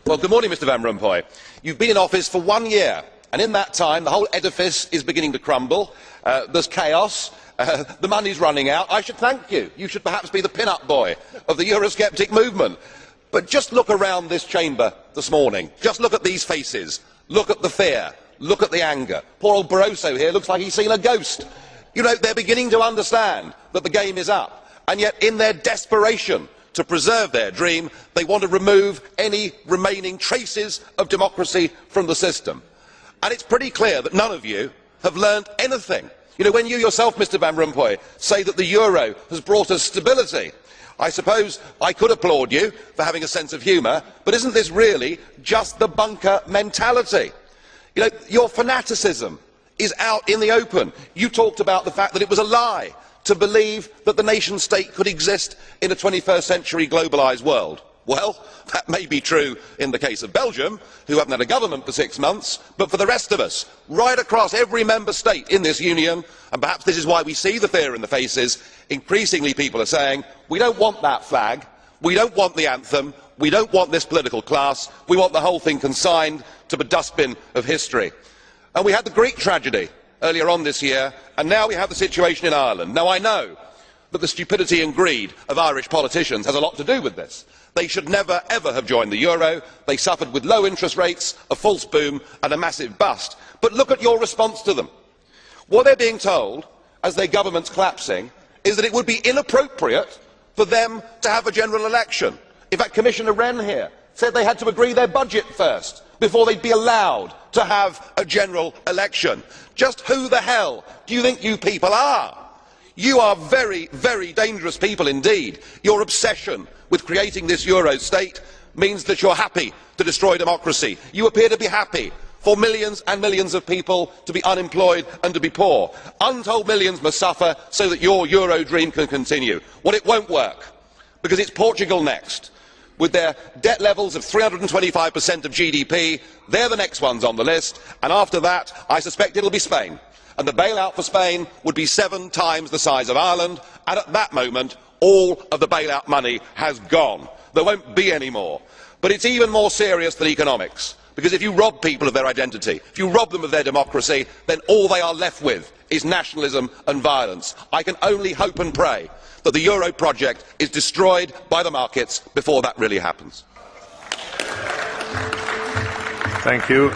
Well, good morning, Mr Van Rompuy. You've been in office for 1 year, and in that time the whole edifice is beginning to crumble. There's chaos. The money's running out. I should thank you. You should perhaps be the pin-up boy of the Eurosceptic movement. But just look around this chamber this morning. Just look at these faces. Look at the fear. Look at the anger. Poor old Barroso here looks like he's seen a ghost. You know, they're beginning to understand that the game is up. And yet, in their desperation to preserve their dream, they want to remove any remaining traces of democracy from the system. And it's pretty clear that none of you have learned anything. You know, when you yourself, Mr Van Rompuy, say that the euro has brought us stability, I suppose I could applaud you for having a sense of humour, but isn't this really just the bunker mentality? You know, your fanaticism is out in the open. You talked about the fact that it was a lie to believe that the nation state could exist in a 21st century globalised world. Well, that may be true in the case of Belgium, who haven't had a government for 6 months, but for the rest of us, right across every member state in this union, and perhaps this is why we see the fear in the faces, increasingly people are saying, we don't want that flag, we don't want the anthem, we don't want this political class, we want the whole thing consigned to the dustbin of history. And we had the Greek tragedy earlier on this year, and now we have the situation in Ireland. Now, I know that the stupidity and greed of Irish politicians has a lot to do with this. They should never ever have joined the euro. They suffered with low interest rates, a false boom and a massive bust. But look at your response to them. What they're being told, as their government's collapsing, is that it would be inappropriate for them to have a general election. In fact, Commissioner Wren here said they had to agree their budget first before they'd be allowed to have a general election. Just who the hell do you think you people are? You are very, very dangerous people indeed. Your obsession with creating this euro state means that you're happy to destroy democracy. You appear to be happy for millions and millions of people to be unemployed and to be poor. Untold millions must suffer so that your euro dream can continue. Well, it won't work, because it's Portugal next. With their debt levels of 325% of GDP, they're the next ones on the list, and after that, I suspect it'll be Spain. And the bailout for Spain would be 7 times the size of Ireland, and at that moment, all of the bailout money has gone. There won't be any more. But it's even more serious than economics, because if you rob people of their identity, if you rob them of their democracy, then all they are left with is nationalism and violence. I can only hope and pray that the euro project is destroyed by the markets before that really happens. Thank you.